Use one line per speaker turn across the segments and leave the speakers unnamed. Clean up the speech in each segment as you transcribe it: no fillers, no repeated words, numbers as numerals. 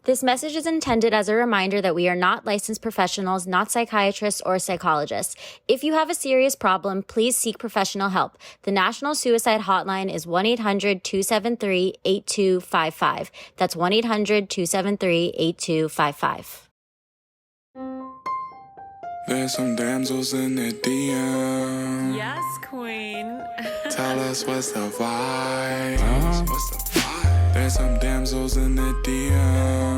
This message is intended as a reminder that we are not licensed professionals, not psychiatrists or psychologists. If you have a serious problem, please seek professional help. The National Suicide Hotline is 1-800-273-8255. That's 1-800-273-8255.
There's some damsels in the DM.
Yes, queen.
Tell us what's the vibe. There's some damsels in the DM.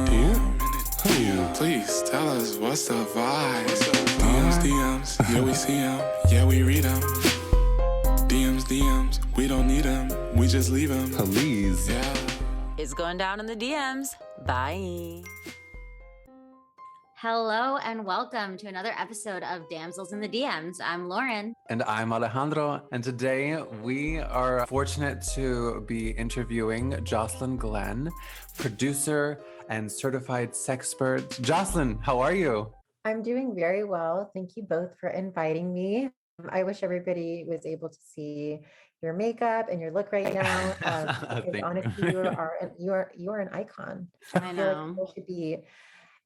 Please tell us what's the vibe. DMs, yeah we see them, yeah we read them. DMs, we don't need them, we just leave them.
Please.
Yeah.
It's going down in the DMs. Bye.
Hello and welcome to another episode of Damsels in the DMs. I'm Lauren.
And I'm Alejandro. And today we are fortunate to be interviewing Jocelyn Glenn, producer and certified sexpert. Jocelyn, how are you?
I'm doing very well. Thank you both for inviting me. I wish everybody was able to see your makeup and your look right now. Because honestly, you are an icon.
I know.
Feel like people should be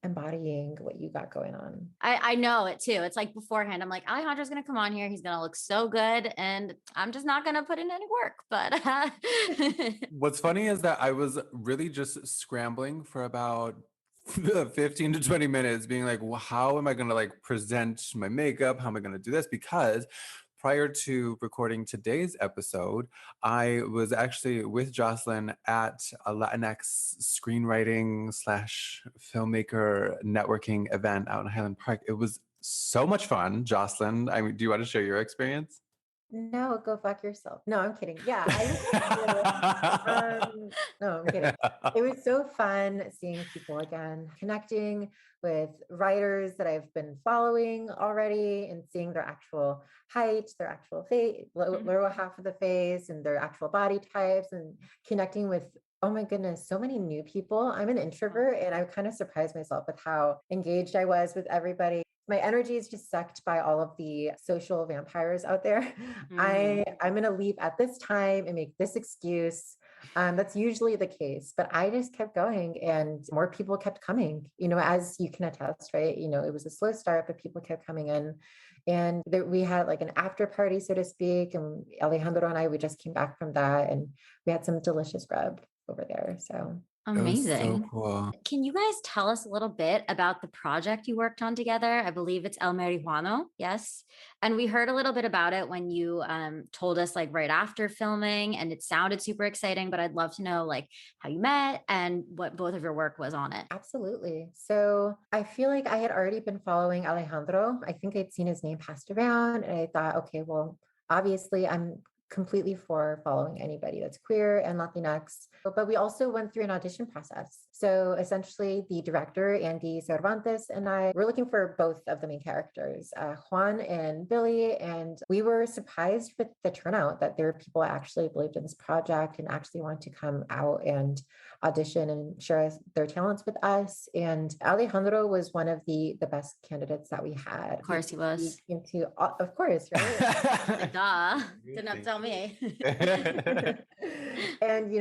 embodying what you got going on.
I know it too. It's like beforehand, I'm like, Alejandro's going to come on here. He's going to look so good. And I'm just not going to put in any work. But
What's funny is that I was really just scrambling for about 15 to 20 minutes being like, well, how am I going to like present my makeup? How am I going to do this? Because prior to recording today's episode, I was actually with Jocelyn at a Latinx screenwriting / filmmaker networking event out in Highland Park. It was so much fun. Jocelyn, I mean, do you want to share your experience?
No, go fuck yourself. No, I'm kidding. Yeah. No, I'm kidding. It was so fun seeing people again, connecting with writers that I've been following already and seeing their actual height, their actual face, lower half of the face and their actual body types, and connecting with, oh my goodness, so many new people. I'm an introvert and I kind of surprised myself with how engaged I was with everybody. My energy is just sucked by all of the social vampires out there. I'm going to leave at this time and make this excuse. That's usually the case, but I just kept going and more people kept coming, as you can attest, right? It was a slow start, but people kept coming in and we had like an after party, so to speak. And Alejandro and we just came back from that and we had some delicious grub over there. So
amazing.
So cool.
Can you guys tell us a little bit about the project you worked on together? I believe it's El Marihuano. Yes. And we heard a little bit about it when you told us like right after filming, and it sounded super exciting, but I'd love to know like how you met and what both of your work was on it.
Absolutely. So I feel like I had already been following Alejandro. I think I'd seen his name passed around and I thought, okay, well, obviously I'm completely for following anybody that's queer and Latinx, but we also went through an audition process. So essentially the director, Andy Cervantes, and I were looking for both of the main characters, Juan and Billy. And we were surprised with the turnout that there were people that actually believed in this project and actually wanted to come out and audition and share their talents with us. And Alejandro was one of the best candidates that we had.
Of course he was.
Of course, right?
Duh. Didn't have to tell me.
And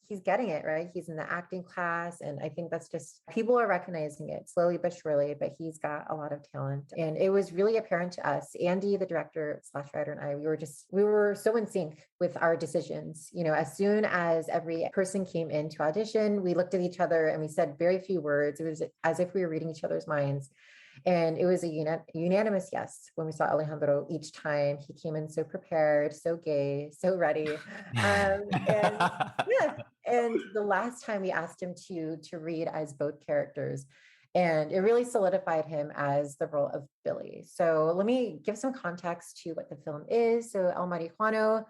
he's getting it, right? He's in the acting class. And I think that's just, people are recognizing it slowly but surely, but he's got a lot of talent. And it was really apparent to us, Andy, the director / writer, and I, we were so in sync with our decisions. As soon as every person came in to audition, we looked at each other and we said very few words. It was as if we were reading each other's minds. And it was a unanimous yes when we saw Alejandro each time. He came in so prepared, so gay, so ready. And the last time we asked him to read as both characters, and it really solidified him as the role of Billy. So let me give some context to what the film is. So El Marihuano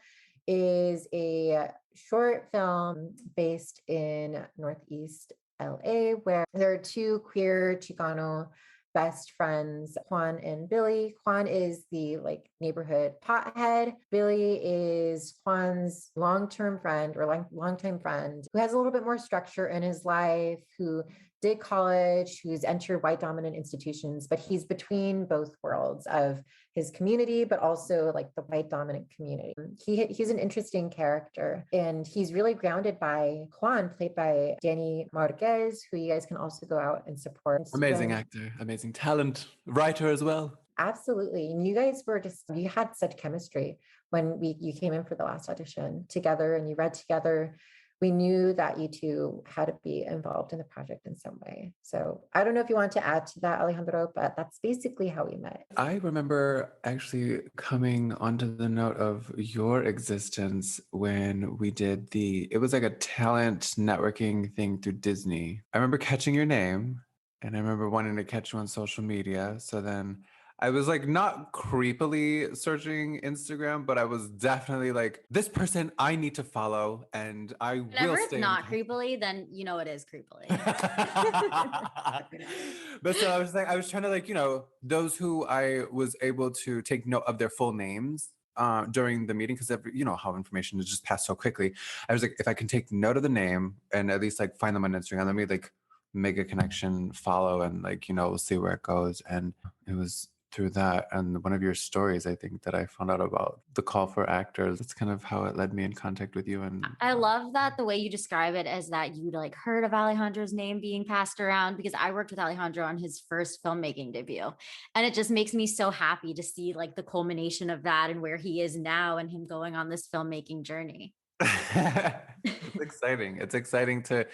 is a short film based in Northeast LA, where there are two queer Chicano best friends, Juan and Billy. Juan is the neighborhood pothead. Billy is Juan's long-term friend or longtime friend who has a little bit more structure in his life, who did college, who's entered white dominant institutions, but he's between both worlds of his community, but also like the white dominant community. He's an interesting character, and he's really grounded by Juan, played by Danny Marquez, who you guys can also go out and support.
Amazing actor, amazing talent, writer as well.
Absolutely. And you guys were you had such chemistry when you came in for the last audition together and you read together. We knew that you two had to be involved in the project in some way. So I don't know if you want to add to that, Alejandro, but that's basically how we met.
I remember actually coming onto the note of your existence when we did it was like a talent networking thing through Disney. I remember catching your name and I remember wanting to catch you on social media. So then I was like not creepily searching Instagram, but I was definitely like, this person I need to follow and I
Whenever
will
it's
stay
not creepily, then you know it is creepily.
But so I was trying to like, those who I was able to take note of their full names during the meeting, because you know how information is just passed so quickly. I was like, if I can take note of the name and at least like find them on Instagram, let me like make a connection, follow, and like, we'll see where it goes. And it was through that and one of your stories, I think, that I found out about the call for actors. That's kind of how it led me in contact with you. And
I love that the way you describe it is that you like heard of Alejandro's name being passed around, because I worked with Alejandro on his first filmmaking debut. And it just makes me so happy to see like the culmination of that and where he is now and him going on this filmmaking journey.
It's exciting. It's exciting to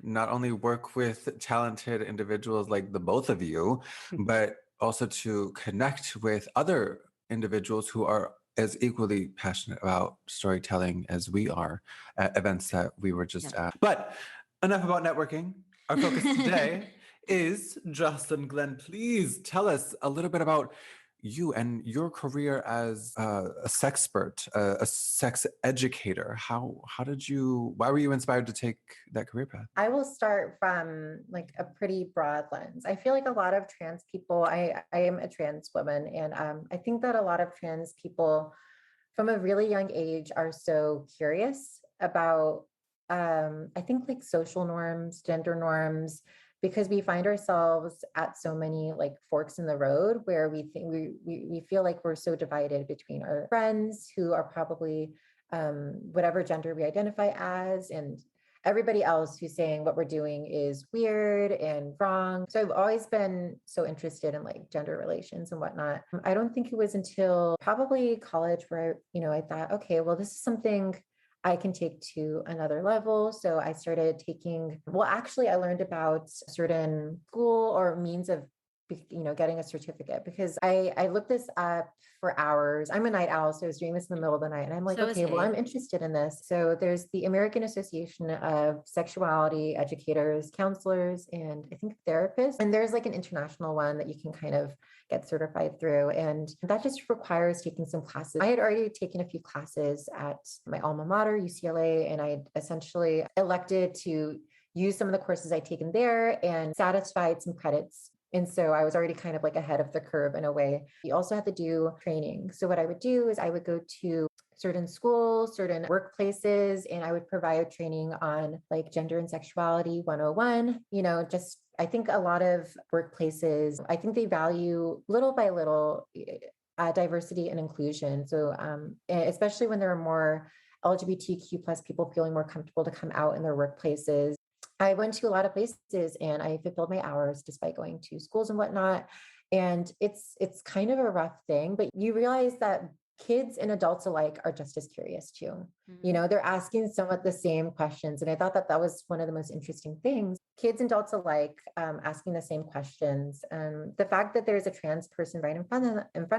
not only work with talented individuals like the both of you, but also to connect with other individuals who are as equally passionate about storytelling as we are at events that we were just at. But enough about networking. Our focus today is Jocelyn Glenn. Please tell us a little bit about you and your career as a sexpert, a sex educator. Why were you inspired to take that career path?
I will start from like a pretty broad lens. I feel like a lot of trans people, I am a trans woman, and I think that a lot of trans people from a really young age are so curious about, I think like social norms, gender norms, because we find ourselves at so many like forks in the road where we think we feel like we're so divided between our friends who are probably whatever gender we identify as, and everybody else who's saying what we're doing is weird and wrong. So I've always been so interested in like gender relations and whatnot. I don't think it was until probably college where I thought, okay, well, this is something I can take to another level. So I started taking, actually I learned about certain school or means of, getting a certificate, because I looked this up for hours. I'm a night owl, so I was doing this in the middle of the night and I'm like,
So
okay, well, I'm interested in this. So there's the American Association of Sexuality Educators, Counselors, and I think therapists. And there's like an international one that you can kind of get certified through. And that just requires taking some classes. I had already taken a few classes at my alma mater, UCLA, and I essentially elected to use some of the courses I'd taken there and satisfied some credits. And so I was already kind of like ahead of the curve in a way. You also have to do training. So what I would do is I would go to certain schools, certain workplaces, and I would provide training on like gender and sexuality 101. I think a lot of workplaces, I think they value little by little diversity and inclusion. So especially when there are more LGBTQ plus people feeling more comfortable to come out in their workplaces. I went to a lot of places and I fulfilled my hours despite going to schools and whatnot. And it's kind of a rough thing, but you realize that kids and adults alike are just as curious too.
Mm-hmm.
They're asking somewhat the same questions. And I thought that was one of the most interesting things. Kids and adults alike asking the same questions. The fact that there's a trans person right in front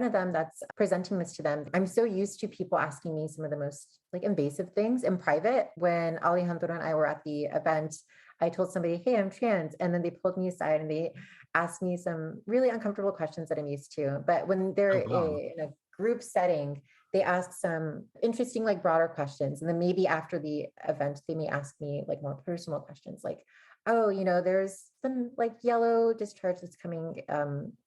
of them that's presenting this to them. I'm so used to people asking me some of the most like invasive things in private. When Alejandro and I were at the event, I told somebody, hey, I'm trans. And then they pulled me aside and they asked me some really uncomfortable questions that I'm used to. But when they're in a group setting, they ask some interesting, like broader questions. And then maybe after the event, they may ask me like more personal questions like, oh, there's some like yellow discharge that's coming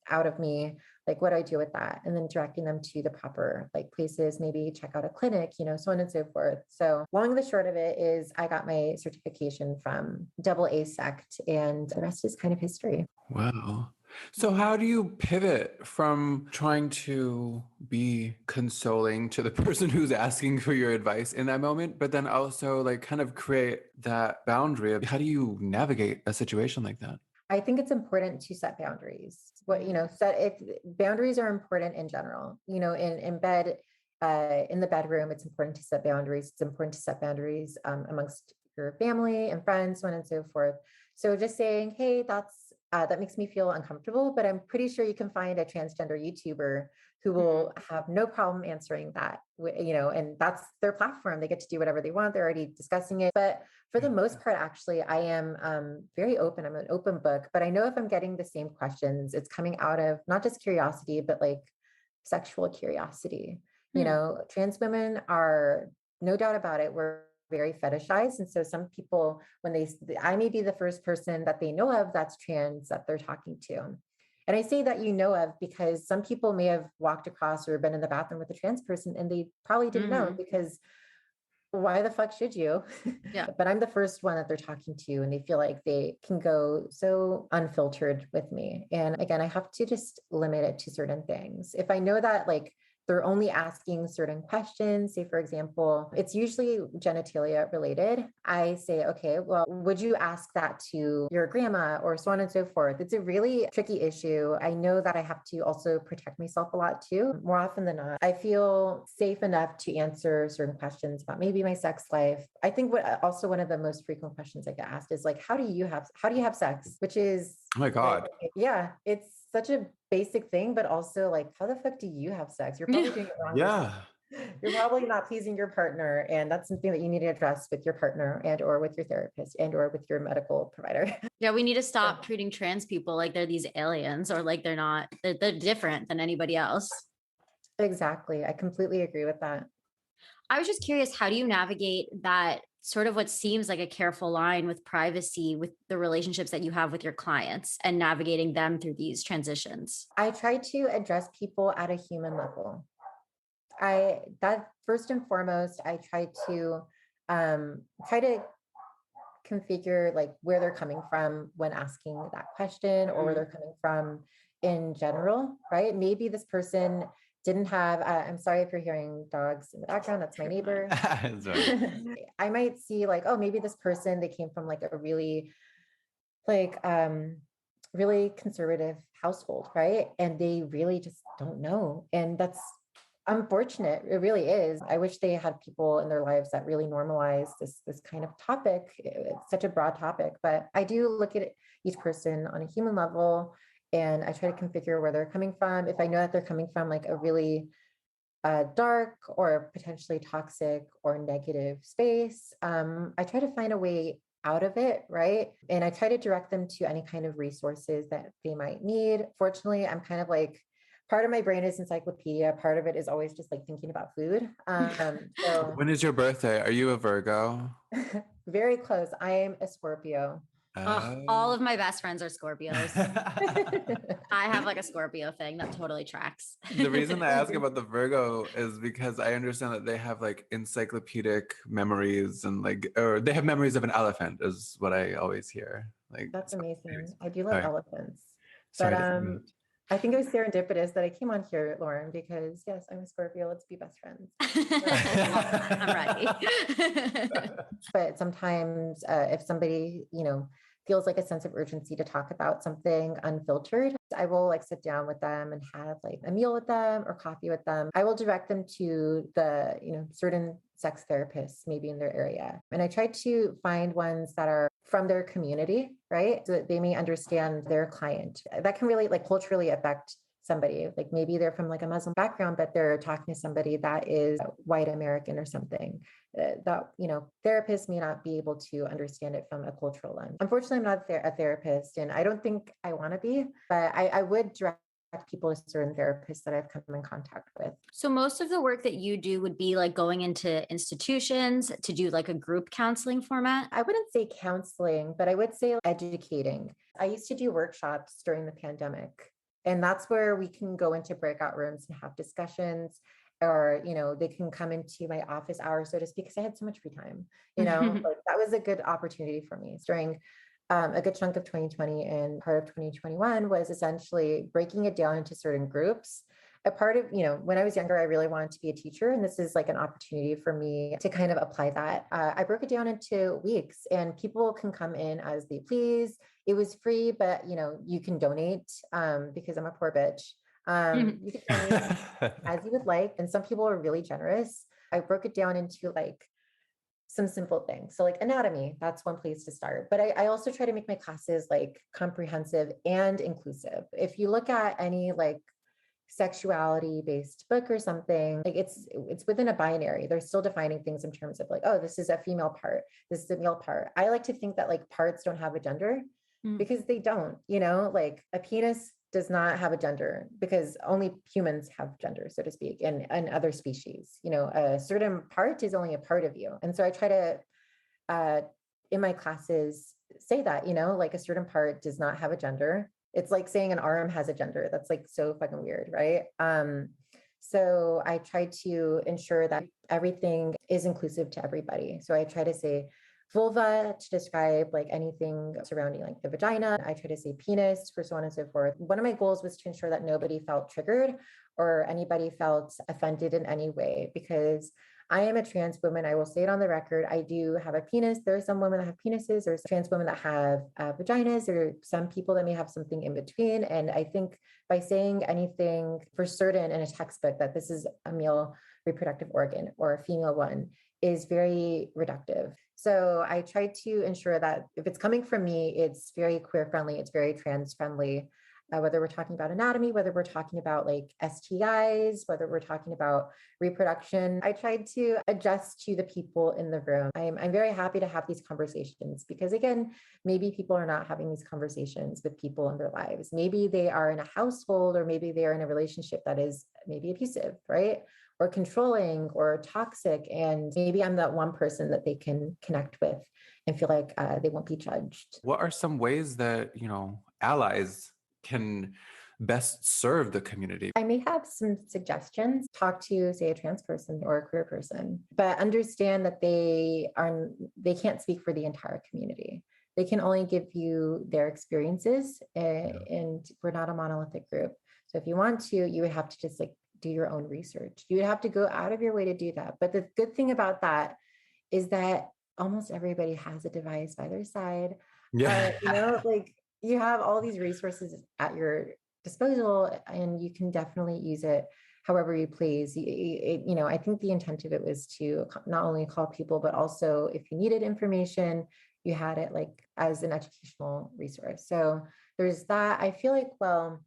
out of me Like, what do I do with that? And then directing them to the proper like places, maybe check out a clinic, so on and so forth. So long and the short of it is I got my certification from AA Sect, and the rest is kind of history.
Wow. So how do you pivot from trying to be consoling to the person who's asking for your advice in that moment, but then also like kind of create that boundary of how do you navigate a situation like that?
I think it's important to set boundaries. Set if boundaries are important in general. In bed, in the bedroom, it's important to set boundaries. It's important to set boundaries amongst your family and friends, so on and so forth. So just saying, hey, that makes me feel uncomfortable, but I'm pretty sure you can find a transgender YouTuber who will have no problem answering that, and that's their platform. They get to do whatever they want. They're already discussing it. But for the most part, actually, I am very open. I'm an open book, but I know if I'm getting the same questions, it's coming out of not just curiosity, but like sexual curiosity. Trans women are, no doubt about it, we're very fetishized. And so some people, I may be the first person that they know of that's trans that they're talking to. And I say that of because some people may have walked across or been in the bathroom with a trans person and they probably didn't know, because why the fuck should you?
Yeah.
But I'm the first one that they're talking to, and they feel like they can go so unfiltered with me. And again, I have to just limit it to certain things. If I know that like they're only asking certain questions, say, for example, it's usually genitalia related, I say, okay, well, would you ask that to your grandma, or so on and so forth? It's a really tricky issue. I know that I have to also protect myself a lot too. More often than not, I feel safe enough to answer certain questions about maybe my sex life. I think also one of the most frequent questions I get asked is like, how do you have sex? Which is,
Oh my God.
like, yeah, it's such a basic thing, but also like, how the fuck do you have sex? You're probably doing it wrong.
Yeah.
You're probably not pleasing your partner. And that's something that you need to address with your partner and or with your therapist and or with your medical provider.
Yeah, we need to stop treating trans people like they're these aliens, or like they're different than anybody else.
Exactly. I completely agree with that.
I was just curious, how do you navigate that sort of what seems like a careful line with privacy with the relationships that you have with your clients and navigating them through these transitions?
I try to address people at a human level. That first and foremost, I try to configure like where they're coming from when asking that question, or where they're coming from in general, right? Maybe this person didn't have, I'm sorry if you're hearing dogs in the background, that's my neighbor. I might see like, oh, maybe this person, they came from like a really like, really conservative household, right? And they really just don't know. And that's unfortunate. It really is. I wish they had people in their lives that really normalize this kind of topic. It's such a broad topic, but I do look at each person on a human level, and I try to configure where they're coming from. If I know that they're coming from like a really dark or potentially toxic or negative space, I try to find a way out of it, right? And I try to direct them to any kind of resources that they might need. Fortunately, I'm kind of like, part of my brain is encyclopedia. Part of it is always just like thinking about food. So
When is your birthday? Are you a Virgo?
very close. I am a Scorpio.
All of my best friends are Scorpios. I have like a Scorpio thing that totally tracks.
The reason I ask about the Virgo is because I understand that they have like encyclopedic memories, and like, or they have memories of an elephant is what I always hear. Like,
That's
so
amazing.
anyways.
I do love
Sorry.
elephants.
Sorry
But
to interrupt.
I think it was serendipitous that I came on here, Lauren, because yes, I'm a Scorpio. Let's be best friends.
I'm ready.
But sometimes if somebody, feels like a sense of urgency to talk about something unfiltered, I will like sit down with them and have like a meal with them or coffee with them. I will direct them to the, certain sex therapists maybe in their area. And I try to find ones that are from their community, right? So that they may understand their client. That can really like culturally affect somebody. Like maybe they're from like a Muslim background, but they're talking to somebody that is white American or something. That therapists may not be able to understand it from a cultural lens. Unfortunately, I'm not a therapist, and I don't think I want to be, but I would direct people to certain therapists that I've come in contact with.
So most of the work that you do would be like going into institutions to do like a group counseling format?
I wouldn't say counseling, but I would say educating. I used to do workshops during the pandemic. And that's where we can go into breakout rooms and have discussions, or, they can come into my office hours, so to speak, because I had so much free time, like that was a good opportunity for me during a good chunk of 2020, and part of 2021 was essentially breaking it down into certain groups. A part of, when I was younger, I really wanted to be a teacher. And this is like an opportunity for me to kind of apply that. I broke it down into weeks, and people can come in as they please. It was free, but you can donate, because I'm a poor bitch. You can donate as you would like. And some people are really generous. I broke it down into like some simple things. So like anatomy, that's one place to start. But I also try to make my classes like comprehensive and inclusive. If you look at any like sexuality based book or something, like it's within a binary. They're still defining things in terms of like, oh, this is a female part, this is a male part. I like to think that like parts don't have a gender, because they don't, like a penis does not have a gender, because only humans have gender, so to speak, and other species. A certain part is only a part of you. And so I try to in my classes say that, like a certain part does not have a gender. It's like saying an arm has a gender. That's like so fucking weird, right? So I try to ensure that everything is inclusive to everybody. So I try to say vulva to describe like anything surrounding like the vagina. I try to say penis for so on and so forth. One of my goals was to ensure that nobody felt triggered or anybody felt offended in any way, because I am a trans woman. I will say it on the record. I do have a penis. There are some women that have penises. There's trans women that have vaginas. There are some people that may have something in between. And I think by saying anything for certain in a textbook that this is a male reproductive organ or a female one is very reductive. So I try to ensure that if it's coming from me, it's very queer friendly, it's very trans friendly. Whether we're talking about anatomy, whether we're talking about like STIs, whether we're talking about reproduction, I tried to adjust to the people in the room. I'm very happy to have these conversations, because again, maybe people are not having these conversations with people in their lives. Maybe they are in a household, or maybe they are in a relationship that is maybe abusive, right? Or controlling or toxic. And maybe I'm that one person that they can connect with and feel like they won't be judged.
What are some ways that, allies can best serve the community?
I may have some suggestions. Talk to, say, a trans person or a queer person, but understand that they can't speak for the entire community. They can only give you their experiences, and we're not a monolithic group. So if you want to, you would have to just like do your own research. You would have to go out of your way to do that. But the good thing about that is that almost everybody has a device by their side.
Yeah.
Like you have all these resources at your disposal, and you can definitely use it however you please. I think the intent of it was to not only call people, but also if you needed information, you had it like as an educational resource. So there's that. I feel like, well,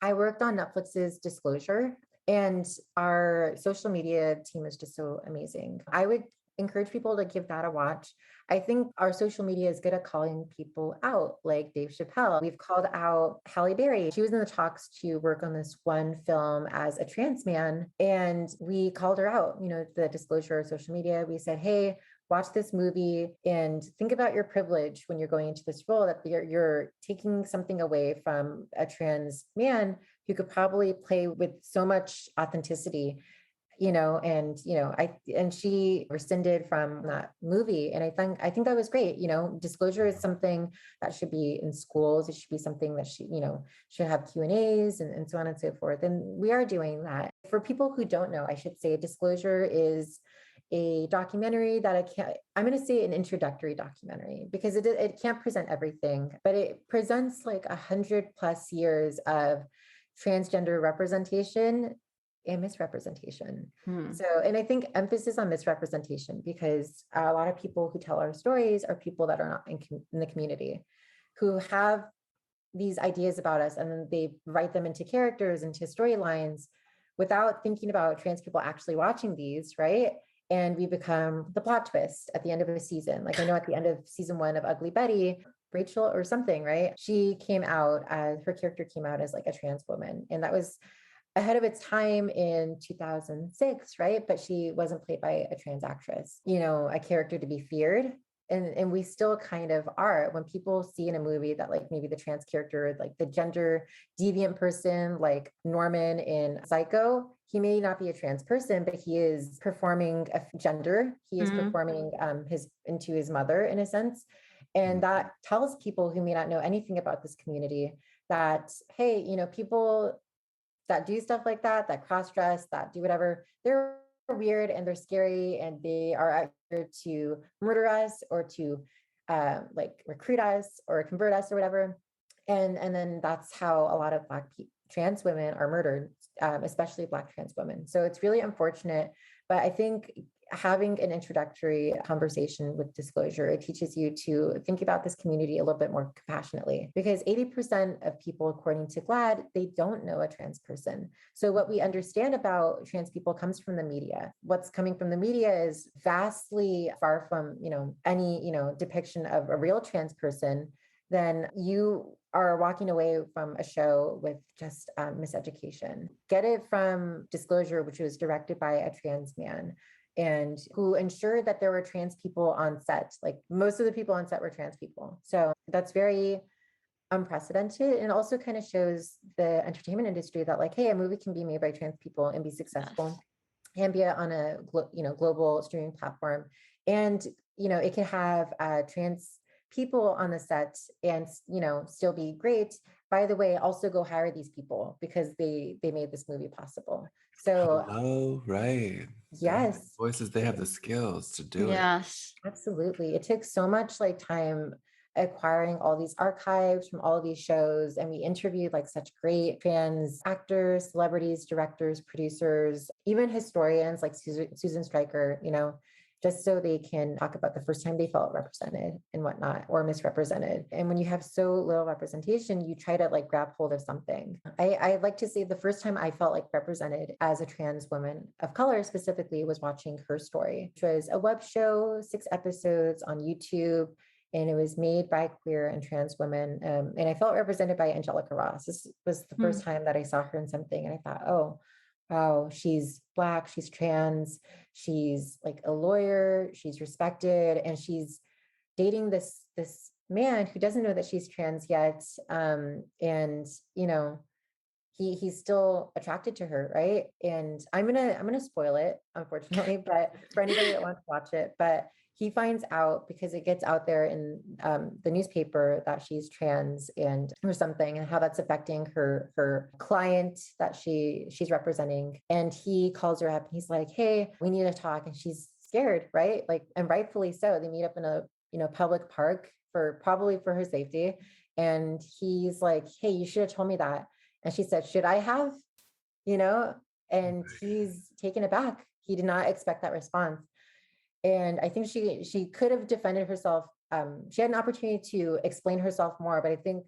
I worked on Netflix's Disclosure, and our social media team is just so amazing. I would encourage people to give that a watch. I think our social media is good at calling people out, like Dave Chappelle. We've called out Halle Berry. She was in the talks to work on this one film as a trans man, and we called her out, the Disclosure of social media. We said, hey, watch this movie and think about your privilege when you're going into this role, that you're taking something away from a trans man who could probably play with so much authenticity, and she rescinded from that movie. And I think that was great. Disclosure is something that should be in schools. It should be something that should have Q&As and so on and so forth. And we are doing that. For people who don't know, I should say Disclosure is a documentary that I'm going to say an introductory documentary, because it can't present everything, but it presents like 100+ years of transgender representation and misrepresentation. So, and I think emphasis on misrepresentation, because a lot of people who tell our stories are people that are not in the community, who have these ideas about us, and then they write them into characters, into storylines, without thinking about trans people actually watching these, right? And we become the plot twist at the end of a season. Like I know at the end of season 1 of Ugly Betty, Rachel or something, right? She came out as, her character came out as like a trans woman. And that was ahead of its time in 2006, right? But she wasn't played by a trans actress, a character to be feared. and we still kind of are. When people see in a movie that like maybe the trans character, like the gender deviant person, like Norman in Psycho, he may not be a trans person, but he is performing a gender. He is performing his into his mother in a sense. And that tells people who may not know anything about this community that, hey, you know, people that do stuff like that, that cross dress, that do whatever, they're weird and they're scary and they are out here to murder us or to like recruit us or convert us or whatever. And then that's how a lot of trans women are murdered, especially Black trans women. So it's really unfortunate. But I think having an introductory conversation with disclosure, it teaches you to think about this community a little bit more compassionately, because 80% of people, according to GLAAD, they don't know a trans person. So what we understand about trans people comes from the media. What's coming from the media is vastly far from, you know, any, you know, depiction of a real trans person. Then you are walking away from a show with just miseducation. Get it from Disclosure, which was directed by a trans man and who ensured that there were trans people on set. Like most of the people on set were trans people. So that's very unprecedented, and also kind of shows the entertainment industry that like, hey, a movie can be made by trans people and be successful and be on a global streaming platform. And, you know, it can have trans people on the set and, you know, still be great. By the way, also go hire these people because they made this movie possible. So
Right.
yes,
Voices, they have the skills to do it.
Yes.
absolutely. It took so much like time acquiring all these archives from all of these shows. And we interviewed like such great fans, actors, celebrities, directors, producers, even historians like Susan Stryker, you know, just so they can talk about the first time they felt represented and whatnot, or misrepresented. And when you have so little representation, you try to like grab hold of something. I like to say the first time I felt like represented as a trans woman of color specifically was watching Her Story, which was a web show, 6 episodes on YouTube. And it was made by queer and trans women. And I felt represented by Angelica Ross. This was the first time that I saw her in something. And I thought, oh, wow, she's Black, she's trans, she's like a lawyer, she's respected, and she's dating this man who doesn't know that she's trans yet. And you know, he's still attracted to her, right? And I'm gonna spoil it, unfortunately, but for anybody that wants to watch it, but he finds out because it gets out there in the newspaper that she's trans and or something, and how that's affecting her client that she's representing. And he calls her up and he's like, hey, we need to talk. And she's scared, right? Like, and rightfully so. They meet up in a public park for probably for her safety. And he's like, hey, you should have told me that. And she said, should I have, you know? And he's taken aback. He did not expect that response. And I think she could have defended herself. She had an opportunity to explain herself more, but I think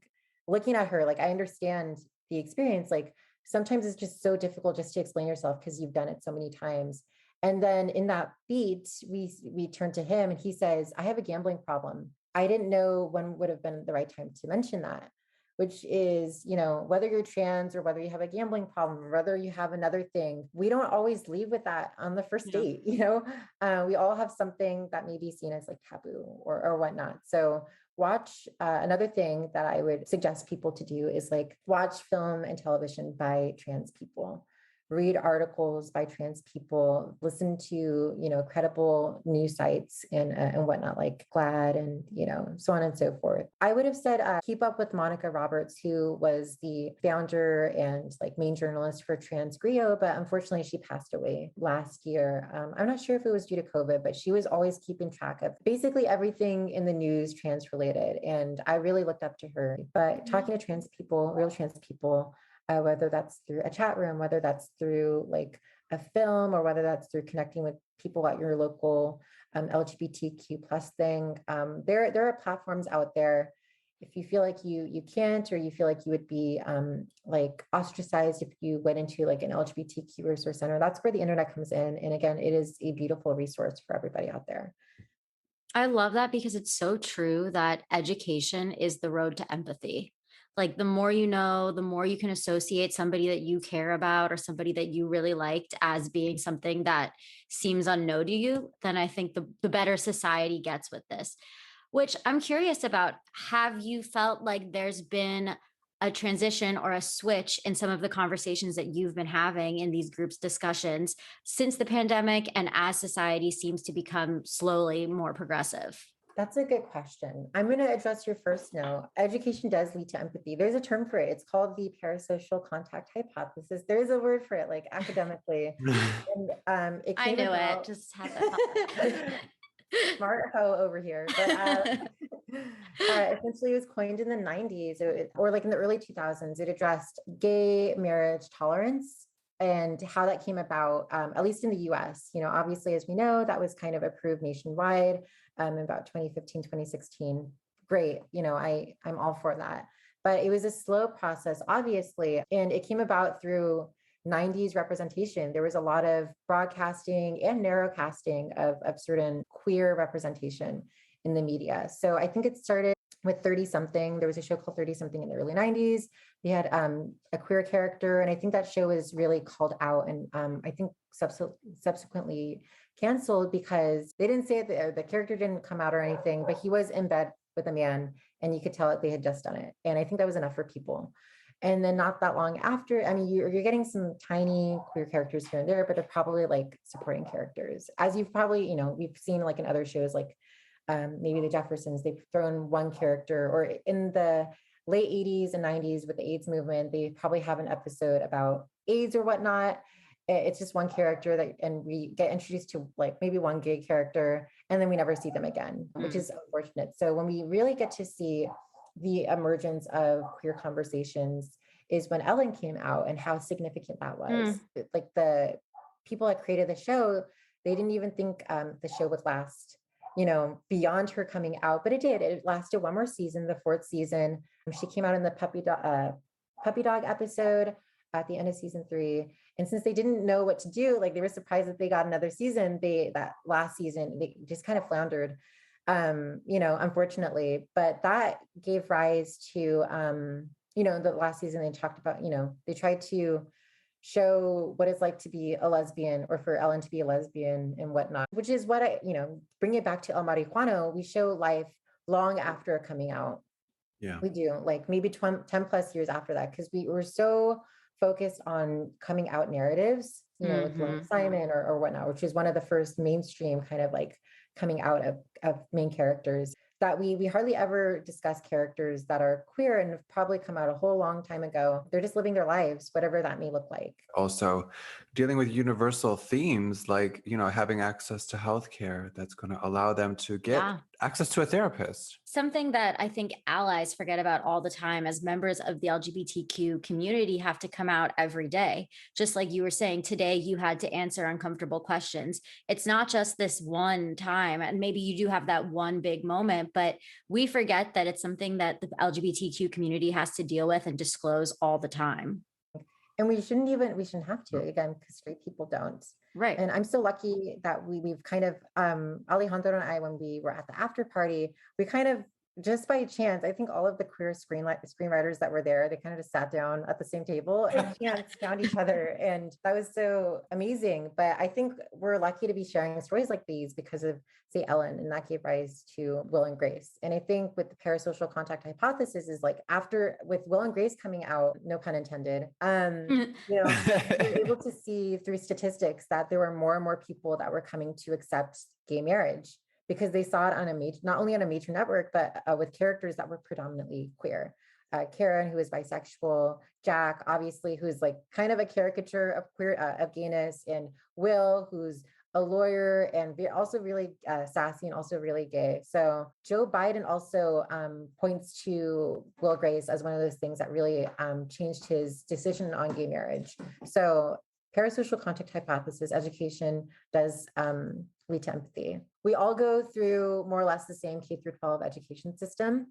looking at her, like, I understand the experience. Like sometimes it's just so difficult just to explain yourself because you've done it so many times. And then in that beat, we turn to him and he says, I have a gambling problem. I didn't know when would have been the right time to mention that, which is, you know, whether you're trans or whether you have a gambling problem, or whether you have another thing, we don't always leave with that on the first date. You know, we all have something that may be seen as like taboo or whatnot. So watch another thing that I would suggest people to do is like watch film and television by trans people. Read articles by trans people, listen to, you know, credible news sites and whatnot, like GLAAD and, you know, so on and so forth. I would have said keep up with Monica Roberts, who was the founder and like main journalist for Trans Griot, but unfortunately she passed away last year. I'm not sure if it was due to COVID, but she was always keeping track of basically everything in the news trans related. And I really looked up to her. But talking to trans people, real trans people, whether that's through a chat room, whether that's through like a film, or whether that's through connecting with people at your local LGBTQ plus thing. There are platforms out there. If you feel like you can't, or you feel like you would be like ostracized if you went into like an LGBTQ resource center, that's where the internet comes in. And again, it is a beautiful resource for everybody out there.
I love that because it's so true that education is the road to empathy. Like the more you know, the more you can associate somebody that you care about or somebody that you really liked as being something that seems unknown to you, then I think the better society gets with this. Which I'm curious about. Have you felt like there's been a transition or a switch in some of the conversations that you've been having in these groups discussions since the pandemic and as society seems to become slowly more progressive?
That's a good question. I'm going to address your first no. Education does lead to empathy. There's a term for it. It's called the parasocial contact hypothesis. There is a word for it, like academically. And it
I
came
knew it.
about.
Just had that.
Smart hoe over here. But essentially, it was coined in the 90s or like in the early 2000s. It addressed gay marriage tolerance and how that came about, at least in the US. Obviously, as we know, that was kind of approved nationwide in about 2015, 2016. Great. I'm all for that. But it was a slow process, obviously. And it came about through 90s representation. There was a lot of broadcasting and narrowcasting of certain queer representation in the media. So I think it started with 30 something. There was a show called 30 something in the early 90s. They had a queer character. And I think that show was really called out and I think subsequently canceled because they didn't say the character didn't come out or anything, but he was in bed with a man and you could tell that they had just done it. And I think that was enough for people. And then not that long after, I mean, you're getting some tiny queer characters here and there, but they're probably like supporting characters. As you've probably, we've seen like in other shows, like maybe the Jeffersons, they've thrown one character, or in the late 80s and 90s with the AIDS movement, they probably have an episode about AIDS or whatnot. It's just one character and we get introduced to like maybe one gay character, and then we never see them again, which is unfortunate. So when we really get to see the emergence of queer conversations is when Ellen came out and how significant that was. Like the people that created the show, they didn't even think the show would last, beyond her coming out, but it did. It lasted one more season, the fourth season. She came out in the puppy dog episode at the end of season 3. And since they didn't know what to do, like they were surprised that they got another season, that last season, they just kind of floundered. Unfortunately, but that gave rise to, the last season they talked about, they tried to show what it's like to be a lesbian or for Ellen to be a lesbian and whatnot, which is what bring it back to El Marijuano. We show life long after coming out.
Yeah,
we do, like maybe 10 plus years after that, because we were so focused on coming out narratives, with Will Simon or whatnot, which is one of the first mainstream kind of like coming out of main characters, that we hardly ever discuss characters that are queer and have probably come out a whole long time ago. They're just living their lives, whatever that may look like.
also dealing with universal themes like having access to healthcare that's going to allow them to get access to a therapist.
Something that I think allies forget about all the time, as members of the LGBTQ community have to come out every day. Just like you were saying, today you had to answer uncomfortable questions. It's not just this one time, and maybe you do have that one big moment, but we forget that it's something that the LGBTQ community has to deal with and disclose all the time.
And we shouldn't have to, again, because straight people don't.
Right.
And I'm so lucky that we've kind of, Alejandro and I, when we were at the after party, we kind of, just by chance, I think all of the queer screenwriters that were there, they kind of just sat down at the same table and found each other. And that was so amazing. But I think we're lucky to be sharing stories like these because of, say, Ellen, and that gave rise to Will and Grace. And I think with the parasocial contact hypothesis is like with Will and Grace coming out, no pun intended, we were able to see through statistics that there were more and more people that were coming to accept gay marriage, because they saw it on not only on a major network, but with characters that were predominantly queer. Karen, who is bisexual, Jack, obviously, who's like kind of a caricature of queer, of gayness, and Will, who's a lawyer and also really sassy and also really gay. So Joe Biden also points to Will Grace as one of those things that really changed his decision on gay marriage. So parasocial contact hypothesis education does lead to empathy. We all go through more or less the same K through 12 education system,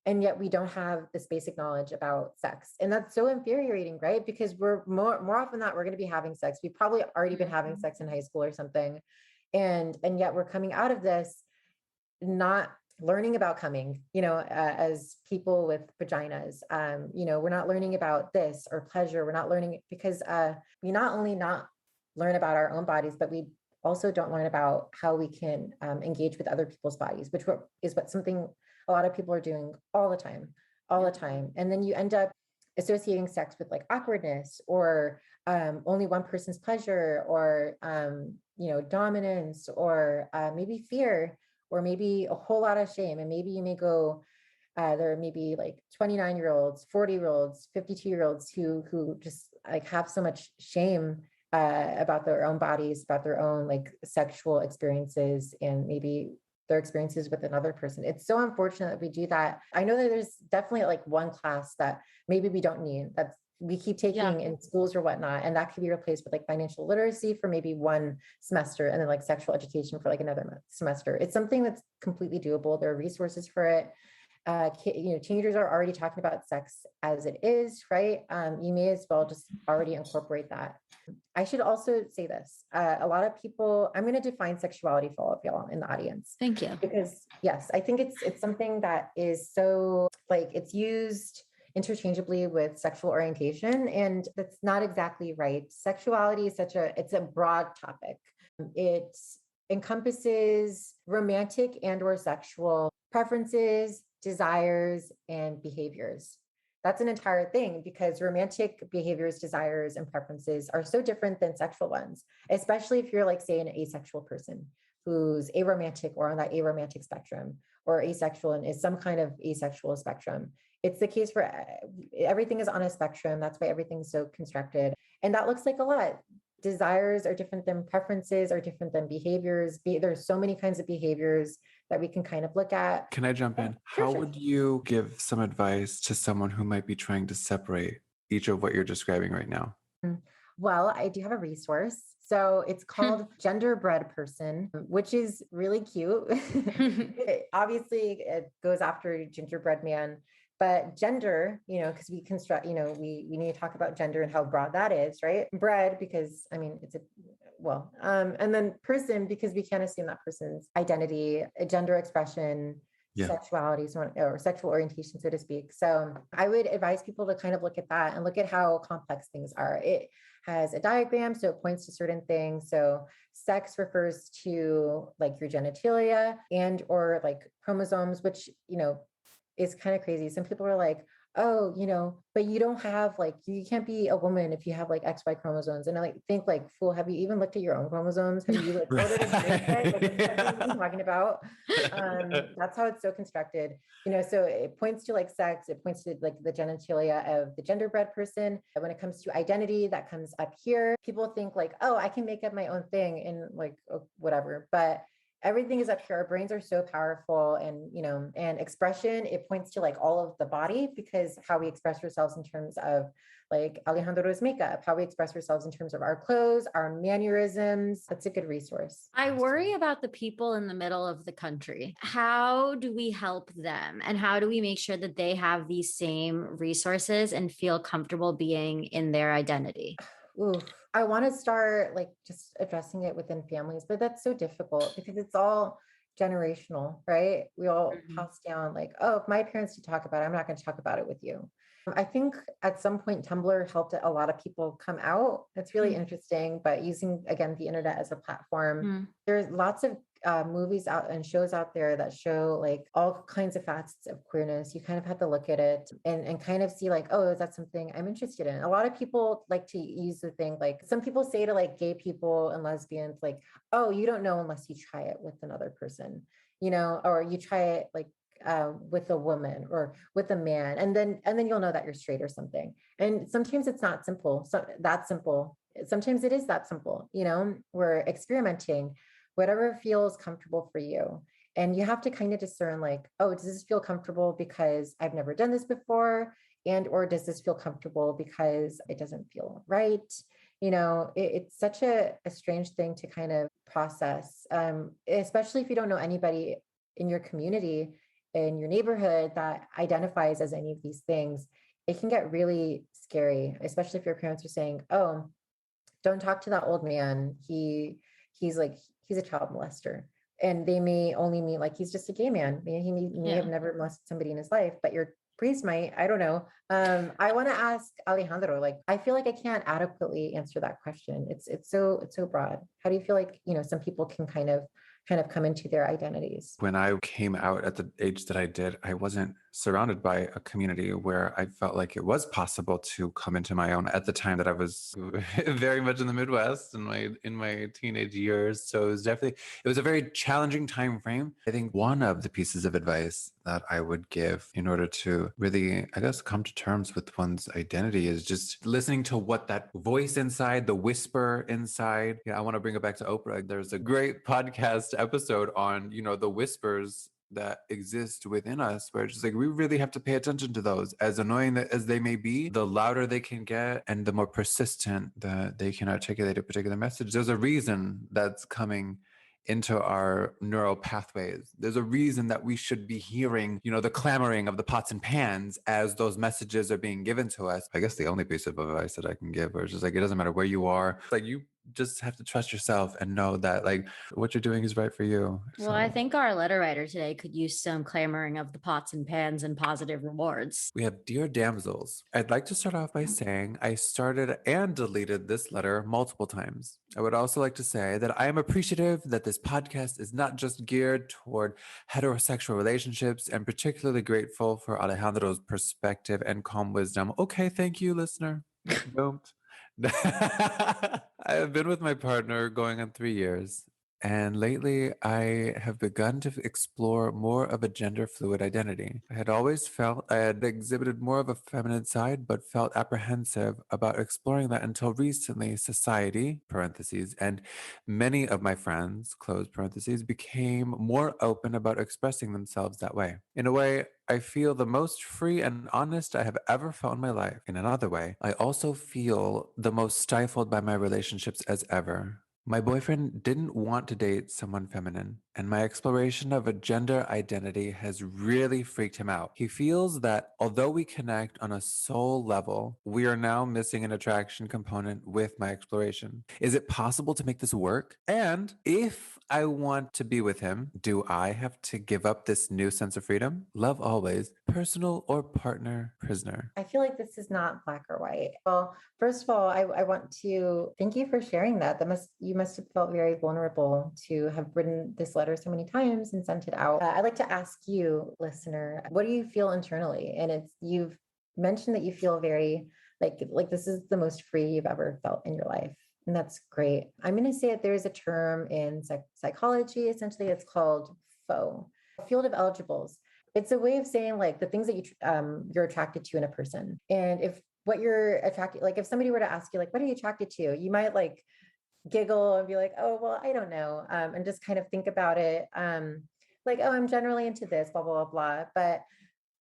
and yet we don't have this basic knowledge about sex. And that's so infuriating, right? Because we're more often than not, we're going to be having sex. We've probably already been having sex in high school or something. And yet we're coming out of this not learning about coming, as people with vaginas. We're not learning about this or pleasure. We're not learning because we not only not learn about our own bodies, but we also don't learn about how we can engage with other people's bodies, which is what something a lot of people are doing all the time, all the time. And then you end up associating sex with like awkwardness or only one person's pleasure or, dominance or maybe fear or maybe a whole lot of shame. And maybe you may go, there may be like 29-year-olds, 40-year-olds, 52-year-olds who just like have so much shame about their own bodies, about their own like sexual experiences and maybe their experiences with another person. It's so unfortunate that we do that. I know that there's definitely like one class that maybe we don't need, that we keep taking in schools or whatnot, and that could be replaced with like financial literacy for maybe one semester and then like sexual education for like another semester. It's something that's completely doable. There are resources for it. Teenagers are already talking about sex as it is, right? You may as well just already incorporate that. I should also say this. A lot of people, I'm going to define sexuality for all of y'all in the audience.
Thank you.
Because yes, I think it's something that is so like it's used interchangeably with sexual orientation, and that's not exactly right. Sexuality is it's a broad topic. It encompasses romantic and or sexual preferences, desires, and behaviors. That's an entire thing because romantic behaviors, desires, and preferences are so different than sexual ones, especially if you're like, say, an asexual person who's aromantic or on that aromantic spectrum or asexual and is some kind of asexual spectrum. It's the case for everything is on a spectrum. That's why everything's so constructed. And that looks like a lot. Desires are different than preferences, are different than behaviors. There's so many kinds of behaviors that we can kind of look at.
Can I jump in? How would you give some advice to someone who might be trying to separate each of what you're describing right now?
Well, I do have a resource. So it's called Genderbread Person, which is really cute. Obviously, it goes after gingerbread man, but gender, because we construct, we need to talk about gender and how broad that is, right? Bread, because I mean, and then person, because we can't assume that person's identity, gender expression, sexuality, or sexual orientation, so to speak. So I would advise people to kind of look at that and look at how complex things are. It has a diagram, so it points to certain things. So sex refers to like your genitalia and or like chromosomes, which, is kind of crazy. Some people are like, oh, but you don't have like, you can't be a woman if you have like XY chromosomes. And I think like, fool, have you even looked at your own chromosomes? Have you like ordered a drink? Like, what are you talking about? That's how it's so constructed, so it points to like sex, it points to like the genitalia of the genderbread person. And when it comes to identity, that comes up here. People think like, oh, I can make up my own thing and like, whatever. But everything is up here. Our brains are so powerful, and and expression, it points to like all of the body, because how we express ourselves in terms of like Alejandro's makeup, how we express ourselves in terms of our clothes, our mannerisms. That's a good resource.
I worry about the people in the middle of the country. How do we help them? And how do we make sure that they have these same resources and feel comfortable being in their identity?
Ooh, I want to start like just addressing it within families, but that's so difficult because it's all generational, right? We all pass down like, oh, if my parents did talk about it, I'm not going to talk about it with you. I think at some point Tumblr helped a lot of people come out. It's really interesting, but using again the internet as a platform, there's lots of movies out and shows out there that show like all kinds of facets of queerness. You kind of have to look at it and kind of see like, oh, is that something I'm interested in? A lot of people like to use the thing, like some people say to like gay people and lesbians, like, oh, you don't know unless you try it with another person, or you try it like with a woman or with a man, and then you'll know that you're straight or something. And sometimes it's not simple. So that simple. Sometimes it is that simple. We're experimenting, whatever feels comfortable for you. And you have to kind of discern like, oh, does this feel comfortable because I've never done this before? And, or does this feel comfortable because it doesn't feel right? It's such a strange thing to kind of process, especially if you don't know anybody in your community, in your neighborhood that identifies as any of these things. It can get really scary, especially if your parents are saying, oh, don't talk to that old man. He's a child molester. and they may only mean like he's just a gay man. He may have never molested somebody in his life, but your priest might. I don't know. I want to ask Alejandro. Like, I feel like I can't adequately answer that question. It's so broad. How do you feel like some people can kind of come into their identities?
When I came out at the age that I did, I wasn't surrounded by a community where I felt like it was possible to come into my own at the time that I was very much in the Midwest in my teenage years. So it was a very challenging time frame. I think one of the pieces of advice that I would give in order to really, I guess, come to terms with one's identity is just listening to what that voice inside, the whisper inside. Yeah, I want to bring it back to Oprah. There's a great podcast episode on, the whispers that exist within us, where it's just like we really have to pay attention to those, as annoying as they may be. The louder they can get and the more persistent that they can articulate a particular message, there's a reason that's coming into our neural pathways. There's a reason that we should be hearing, the clamoring of the pots and pans as those messages are being given to us. I guess the only piece of advice that I can give is just like, it doesn't matter where you are. Like, you just have to trust yourself and know that like what you're doing is right for you.
Well, I think our letter writer today could use some clamoring of the pots and pans and positive rewards.
We have Dear Damsels. I'd like to start off by saying I started and deleted this letter multiple times. I would also like to say that I am appreciative that this podcast is not just geared toward heterosexual relationships, and particularly grateful for Alejandro's perspective and calm wisdom. Okay, thank you, listener. Don't. I have been with my partner going on 3 years, and lately I have begun to explore more of a gender fluid identity. I had always felt I had exhibited more of a feminine side, but felt apprehensive about exploring that until recently society, parentheses, and many of my friends, close parentheses, became more open about expressing themselves that way. In a way, I feel the most free and honest I have ever felt in my life. In another way, I also feel the most stifled by my relationships as ever. My boyfriend didn't want to date someone feminine, and my exploration of a gender identity has really freaked him out. He feels that although we connect on a soul level, we are now missing an attraction component with my exploration. Is it possible to make this work? And if I want to be with him, do I have to give up this new sense of freedom? Love always, personal or partner prisoner.
I feel like this is not black or white. Well, first of all, I want to thank you for sharing that. You must have felt very vulnerable to have written this letter so many times and sent it out. I'd like to ask you, listener, what do you feel internally? And you've mentioned that you feel very like this is the most free you've ever felt in your life. And that's great. I'm going to say that there is a term in psychology, essentially it's called FO, field of eligibles. It's a way of saying like the things that you're attracted to in a person. And if what you're attracted, like if somebody were to ask you, like, what are you attracted to? You might like giggle and be like, oh, well, I don't know. And just kind of think about it. Like, oh, I'm generally into this, blah, blah, blah, blah. But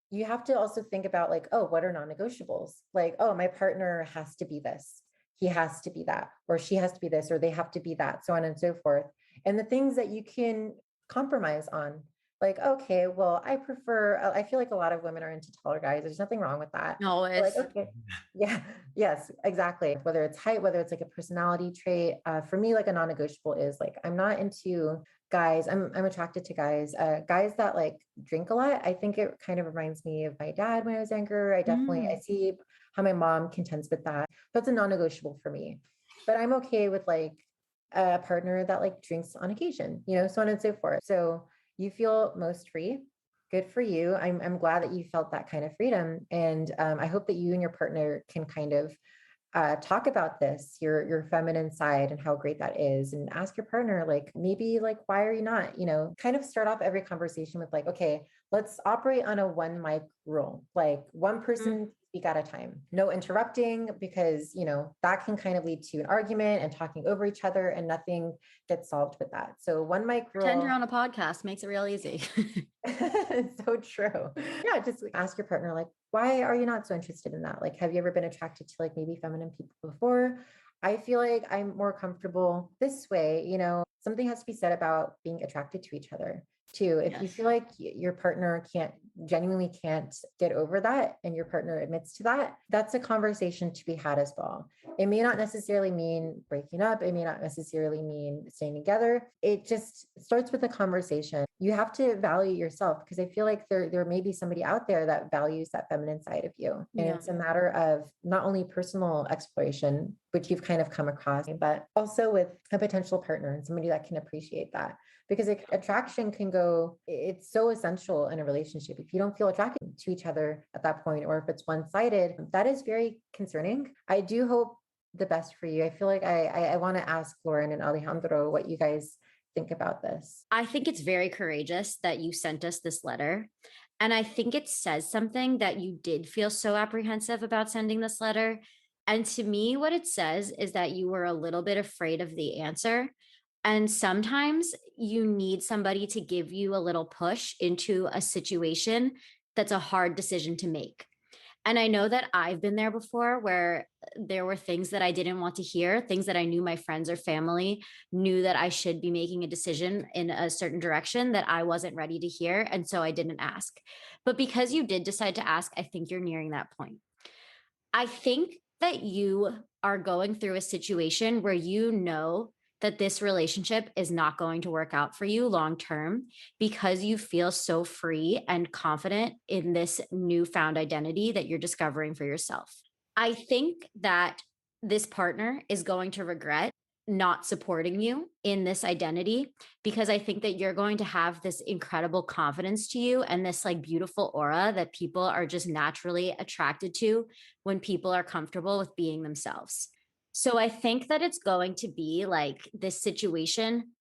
you have to also think about like, oh, what are non-negotiables? Like, oh, my partner has to be this. He has to be that, or she has to be this, or they have to be that, so on and so forth. And the things that you can compromise on, like, okay, well, I feel like a lot of women are into taller guys. There's nothing wrong with that.
No,
Like,
it's
okay, yeah, yes, exactly. Whether it's height, whether it's like a personality trait. For me, like a non-negotiable is like, I'm not into guys. I'm attracted to guys that like drink a lot. I think it kind of reminds me of my dad when I was younger. I see how my mom contends with that. That's a non-negotiable for me. But I'm okay with like a partner that like drinks on occasion, so on and so forth. So you feel most free. Good for you. I'm glad that you felt that kind of freedom. And I hope that you and your partner can kind of talk about this, your feminine side and how great that is, and ask your partner, like, maybe like, why are you not, kind of start off every conversation with like, okay, let's operate on a one mic rule, like one person speak at a time, no interrupting, because, that can kind of lead to an argument and talking over each other, and nothing gets solved with that. So one mic rule.
Pretend you're on a podcast makes it real easy.
It's so true. Yeah, just ask your partner, like, why are you not so interested in that? Like, have you ever been attracted to like maybe feminine people before? I feel like I'm more comfortable this way. Something has to be said about being attracted to each other. too. If you
Yes.
feel like your partner genuinely can't get over that and your partner admits to that, that's a conversation to be had as well. It may not necessarily mean breaking up. It may not necessarily mean staying together. It just starts with a conversation. You have to value yourself, because I feel like there may be somebody out there that values that feminine side of you. And
Yeah.
it's a matter of not only personal exploration, which you've kind of come across, but also with a potential partner and somebody that can appreciate that. Because attraction can go, it's so essential in a relationship. If you don't feel attracted to each other at that point, or if it's one-sided, that is very concerning. I do hope the best for you. I feel like I want to ask Lauren and Alejandro what you guys think about this.
I think it's very courageous that you sent us this letter. And I think it says something that you did feel so apprehensive about sending this letter. And to me, what it says is that you were a little bit afraid of the answer. And sometimes you need somebody to give you a little push into a situation that's a hard decision to make. And I know that I've been there before, where there were things that I didn't want to hear, things that I knew my friends or family knew that I should be making a decision in a certain direction that I wasn't ready to hear. And so I didn't ask. But because you did decide to ask, I think you're nearing that point. I think that you are going through a situation where you know that this relationship is not going to work out for you long term, because you feel so free and confident in this newfound identity that you're discovering for yourself. I think that this partner is going to regret not supporting you in this identity, because I think that you're going to have this incredible confidence to you and this like beautiful aura that people are just naturally attracted to when people are comfortable with being themselves. So I think that it's going to be like this situation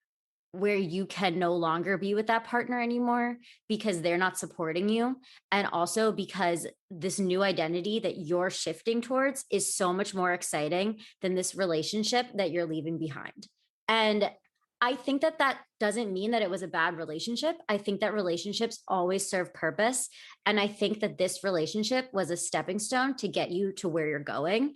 where you can no longer be with that partner anymore because they're not supporting you. And also because this new identity that you're shifting towards is so much more exciting than this relationship that you're leaving behind. And I think that that doesn't mean that it was a bad relationship. I think that relationships always serve purpose. And I think that this relationship was a stepping stone to get you to where you're going.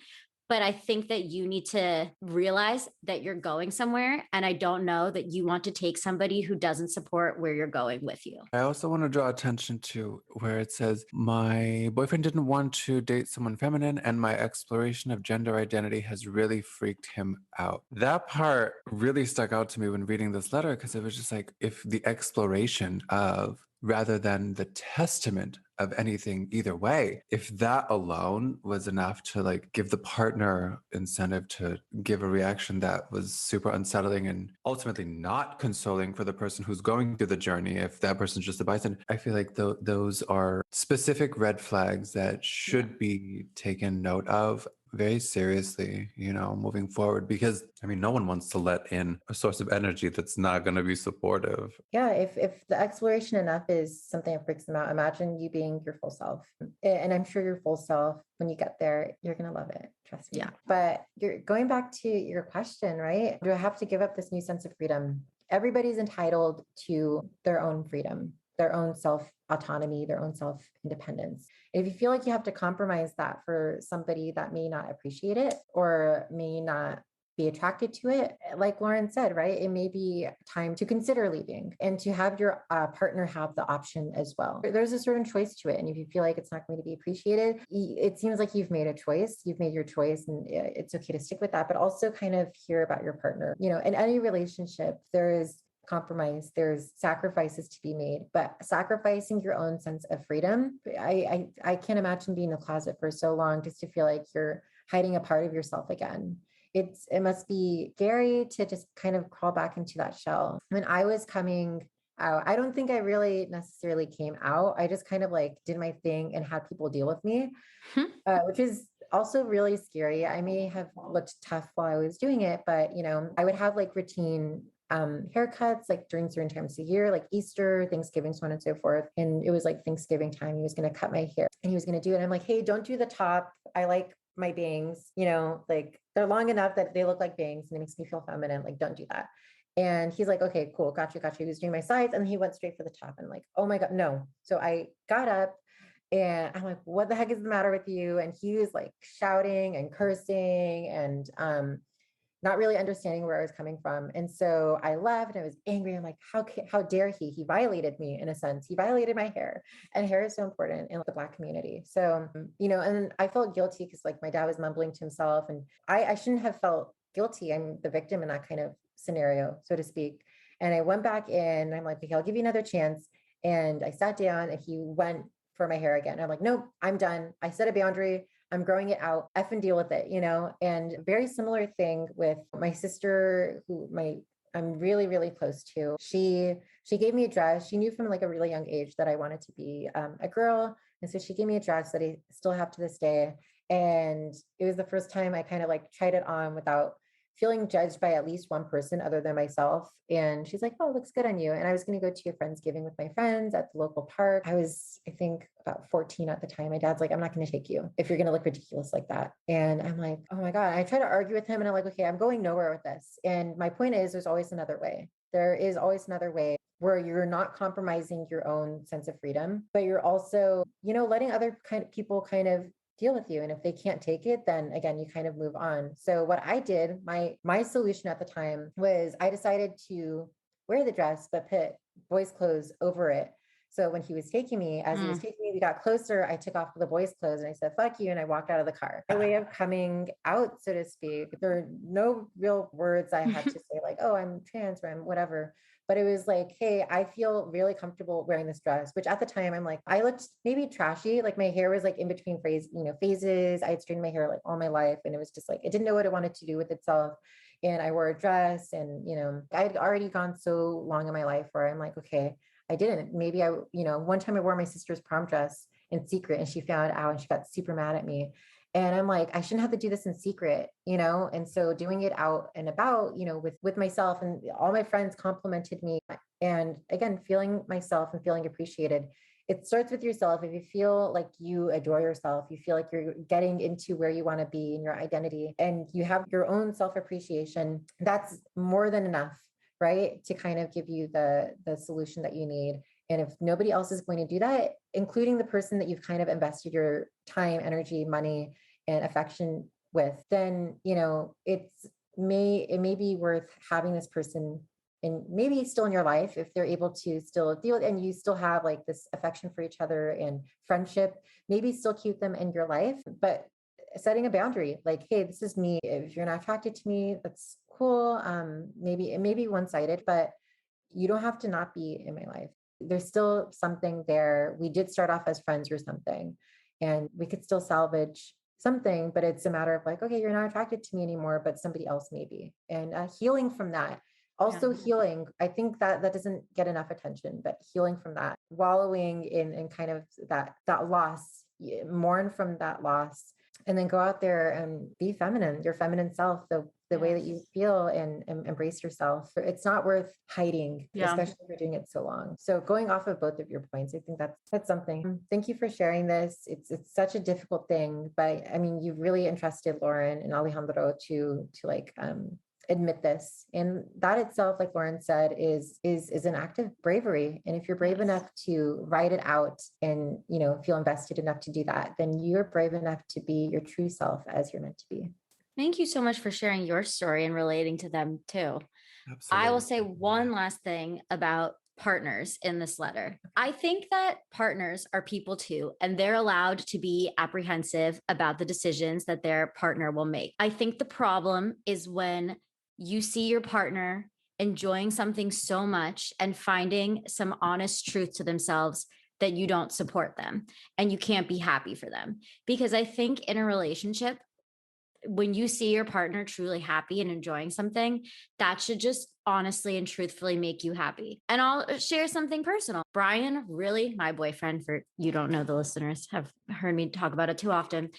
But I think that you need to realize that you're going somewhere. And I don't know that you want to take somebody who doesn't support where you're going with you.
I also want to draw attention to where it says, my boyfriend didn't want to date someone feminine, and my exploration of gender identity has really freaked him out. That part really stuck out to me when reading this letter, because it was just like, if the exploration of, rather than the testament of anything either way, if that alone was enough to like give the partner incentive to give a reaction that was super unsettling and ultimately not consoling for the person who's going through the journey, if that person's just a bystander, I feel like those are specific red flags that should be taken note of very seriously, moving forward, because I mean, no one wants to let in a source of energy that's not going to be supportive.
Yeah, if the exploration enough is something that freaks them out, imagine you being your full self. And I'm sure your full self, when you get there, you're going to love it. Trust me.
Yeah.
But you're going back to your question, right? Do I have to give up this new sense of freedom? Everybody's entitled to their own freedom, their own self autonomy, their own self independence. If you feel like you have to compromise that for somebody that may not appreciate it or may not be attracted to it, like Lauren said, right? It may be time to consider leaving and to have your partner have the option as well. There's a certain choice to it. And if you feel like it's not going to be appreciated, it seems like you've made a choice. You've made your choice, and it's okay to stick with that, but also kind of hear about your partner. In any relationship, there is compromise, there's sacrifices to be made, but sacrificing your own sense of freedom, I can't imagine being in the closet for so long just to feel like you're hiding a part of yourself again. It must be scary to just kind of crawl back into that shell. When I was coming out, I don't think I really necessarily came out. I just kind of like did my thing and had people deal with me, which is also really scary. I may have looked tough while I was doing it, but I would have like routine haircuts like during certain times of year, like Easter, Thanksgiving, so on and so forth. And it was like Thanksgiving time. He was going to cut my hair and he was going to do it. I'm like, hey, don't do the top. I like my bangs, like they're long enough that they look like bangs and it makes me feel feminine. Like, don't do that. And he's like, okay, cool. Gotcha. He was doing my sides and he went straight for the top. And I'm like, oh my God, no. So I got up and I'm like, what the heck is the matter with you? And he was like shouting and cursing. And not really understanding where I was coming from. And so I left and I was angry. I'm like, how dare he? He violated me in a sense. He violated my hair, and hair is so important in the Black community. So, and I felt guilty because like my dad was mumbling to himself, and I shouldn't have felt guilty. I'm the victim in that kind of scenario, so to speak. And I went back in and I'm like, okay, I'll give you another chance. And I sat down and he went for my hair again. I'm like, nope, I'm done. I set a boundary. I'm growing it out. F and deal with it, And very similar thing with my sister, I'm really, really close to. She gave me a dress. She knew from like a really young age that I wanted to be a girl, and so she gave me a dress that I still have to this day. And it was the first time I kind of like tried it on without feeling judged by at least one person other than myself. And she's like, oh, it looks good on you. And I was going to go to a Friendsgiving with my friends at the local park. I was, I think, about 14 at the time. My dad's like, I'm not going to take you if you're going to look ridiculous like that. And I'm like, oh my God. I try to argue with him and I'm like, okay, I'm going nowhere with this. And my point is, there's always another way. There is always another way where you're not compromising your own sense of freedom, but you're also, letting other people kind of deal with you. And if they can't take it, then again, you kind of move on. So what I did, my solution at the time was I decided to wear the dress, but put boys' clothes over it. So when he was taking me, as he was taking me, we got closer, I took off the boys' clothes and I said, fuck you. And I walked out of the car. My way of coming out, so to speak, there are no real words I had to say like, oh, I'm trans or I'm whatever. But it was like, hey, I feel really comfortable wearing this dress, which at the time I'm like, I looked maybe trashy. Like my hair was like in between phases. I had straightened my hair like all my life. And it was just like, it didn't know what it wanted to do with itself. And I wore a dress and, I'd already gone so long in my life where I'm like, okay, I didn't. Maybe one time I wore my sister's prom dress in secret and she found out and she got super mad at me. And I'm like, I shouldn't have to do this in secret, And so doing it out and about, with myself, and all my friends complimented me. And again, feeling myself and feeling appreciated. It starts with yourself. If you feel like you adore yourself, you feel like you're getting into where you want to be in your identity, and you have your own self-appreciation, that's more than enough, right? To kind of give you the solution that you need. And if nobody else is going to do that, including the person that you've kind of invested your time, energy, money, and affection with, then, it may be worth having this person and maybe still in your life if they're able to still deal with, and you still have like this affection for each other and friendship, maybe still keep them in your life, but setting a boundary like, hey, this is me. If you're not attracted to me, that's cool. Maybe it may be one-sided, but you don't have to not be in my life. There's still something there. We did start off as friends or something, and we could still salvage something, but it's a matter of like, okay, you're not attracted to me anymore, but somebody else maybe. And healing from that. Also healing, I think that doesn't get enough attention, but healing from that, wallowing in kind of that loss, mourn from that loss, and then go out there and be feminine, your feminine self, the way that you feel, and embrace yourself. It's not worth hiding, especially if you're doing it so long. So going off of both of your points, I think that's something. Thank you for sharing this. It's such a difficult thing, but I mean, you've really entrusted Lauren and Alejandro to like, admit this, and that itself, like Lauren said, is an act of bravery. And if you're brave enough to write it out and feel invested enough to do that, then you're brave enough to be your true self as you're meant to be.
Thank you so much for sharing your story and relating to them too.
Absolutely.
I will say one last thing about partners in this letter. I think that partners are people too, and they're allowed to be apprehensive about the decisions that their partner will make. I think the problem is when you see your partner enjoying something so much and finding some honest truth to themselves that you don't support them and you can't be happy for them. Because I think in a relationship, when you see your partner truly happy and enjoying something, that should just honestly and truthfully make you happy. And I'll share something personal. Brian, really, my boyfriend, for you don't know, the listeners have heard me talk about it too often,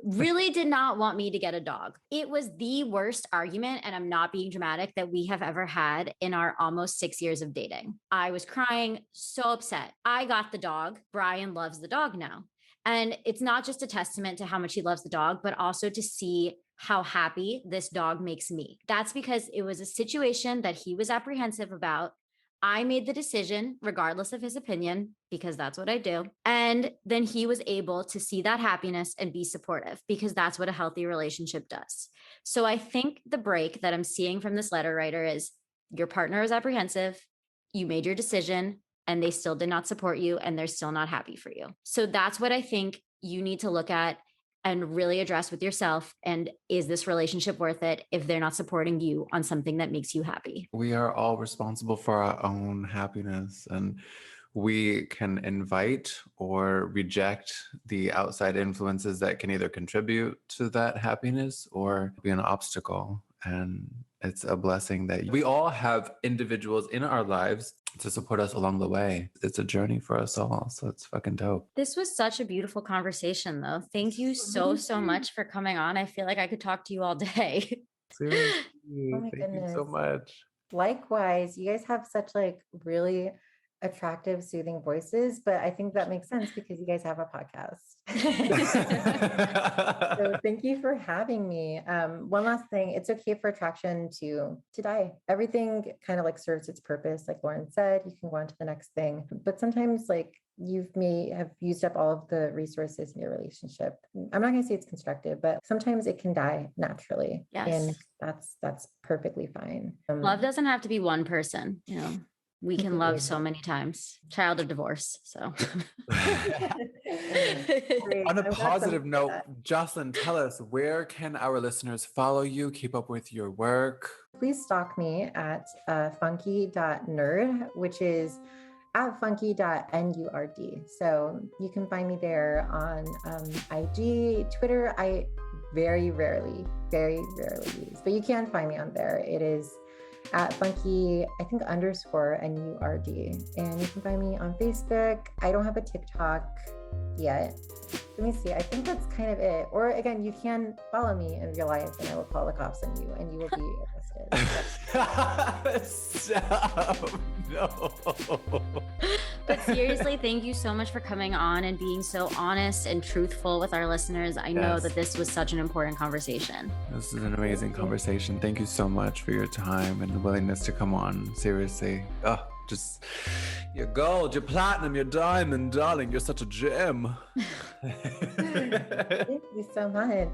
really did not want me to get a dog. It was the worst argument, and I'm not being dramatic, that we have ever had in our almost 6 years of dating. I was crying, so upset. I got the dog. Brian loves the dog now. And it's not just a testament to how much he loves the dog, but also to see how happy this dog makes me. That's because it was a situation that he was apprehensive about. I made the decision, regardless of his opinion, because that's what I do. And then he was able to see that happiness and be supportive, because that's what a healthy relationship does. So I think the break that I'm seeing from this letter writer is your partner is apprehensive, you made your decision, and they still did not support you, and they're still not happy for you. So that's what I think you need to look at and really address with yourself. And is this relationship worth it if they're not supporting you on something that makes you happy?
We are all responsible for our own happiness, and we can invite or reject the outside influences that can either contribute to that happiness or be an obstacle. And it's a blessing that we all have individuals in our lives to support us along the way. It's a journey for us all. So it's fucking dope.
This was such a beautiful conversation, though. Thank you so much for coming on. I feel like I could talk to you all day.
Seriously.
Oh my
Thank you so
goodness.
much.
Likewise, you guys have such like really attractive, soothing voices, but I think that makes sense because you guys have a podcast. So thank you for having me. One last thing, it's okay for attraction to die. Everything kind of like serves its purpose. Like Lauren said, you can go on to the next thing, but sometimes like you may have used up all of the resources in your relationship. I'm not going to say it's constructive, but sometimes it can die naturally. And that's perfectly fine.
Love doesn't have to be one person, you know. We can love so many times. Child of divorce. So
on a positive note, Jocelyn, tell us, where can our listeners follow you, keep up with your work?
Please stalk me at funky.nerd, which is at funky.nurd. So you can find me there on IG, Twitter. I very rarely use, but you can find me on there. It is at funky, I think _NURD. And you can find me on Facebook. I don't have a TikTok yet. Let me see. I think that's kind of it. Or again, you can follow me in real life and I will call the cops on you and you will be arrested.
Stop. No.
But seriously, thank you so much for coming on and being so honest and truthful with our listeners. I know that this was such an important conversation.
This is an amazing conversation. Thank you so much for your time and the willingness to come on. Seriously. Oh, just you're gold, you're platinum, you're diamond, darling. You're such a gem.
Thank you so much.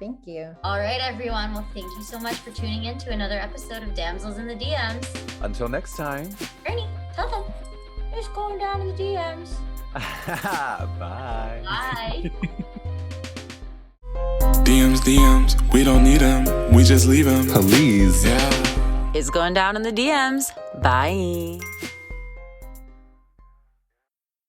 Thank you.
All right, everyone. Well, thank you so much for tuning in to another episode of Damsels in the DMs.
Until next time.
Ernie, tell them. Just going down in the DMs.
Bye.
Bye.
DMs, we don't need them. We just leave them.
Please.
Yeah.
It's going down in the DMs. Bye.